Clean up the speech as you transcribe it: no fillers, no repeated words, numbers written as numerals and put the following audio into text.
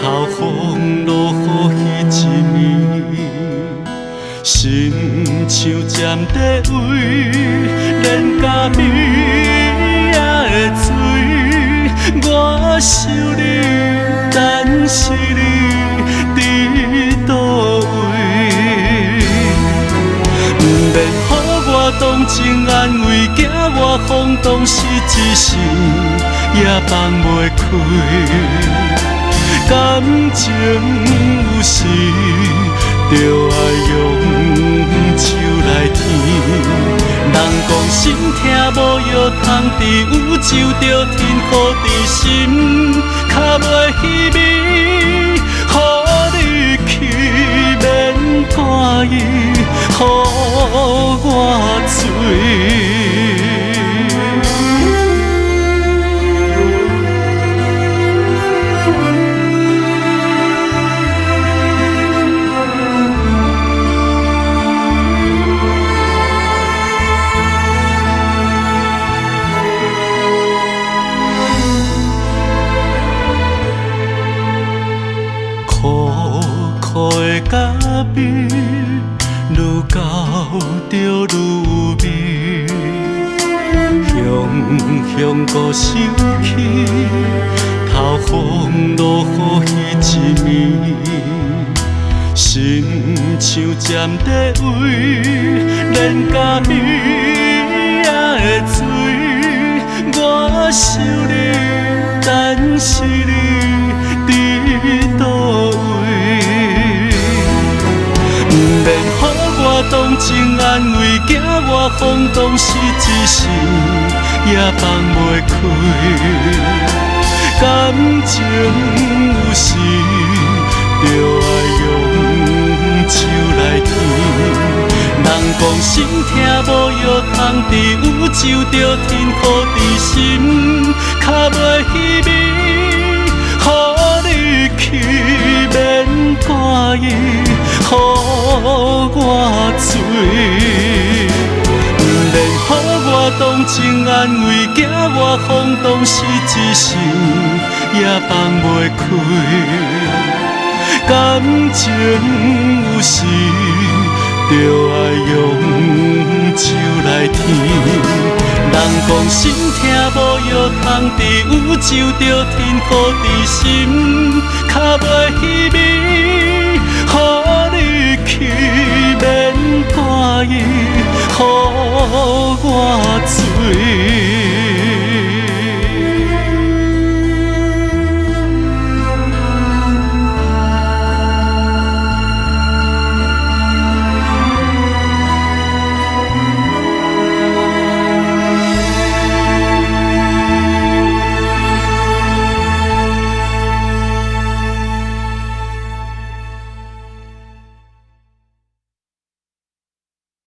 透风落雨迄一暝，心像尖地位，连甲味也会醉。我想你，但是你伫倒位？不免予我同情安慰，惊我风动失一时，也放袂开。感情有时就爱用手来填。人讲心痛无药通治，有酒着天雨伫心，较袂稀微。予你去免大意，予我醉。苦的咖啡，愈交着愈有味，香搁想起透风落雨迄一暝，心像尖地位，连甲味也会醉。我想你，但是你伫倒位？不免予我同情安慰，惊我风动失一时，也放袂开。感情有时就爱用手来填。人讲心痛无药通治，有酒着天雨伫心，较袂稀微。予你去免大意，予我醉。不免予我同情安慰，惊我风动失一时，也放袂开。感情有时就爱用手来填。人讲心痛无药通治，有酒着天雨伫心，较袂稀微。予你去免大意，予我醉。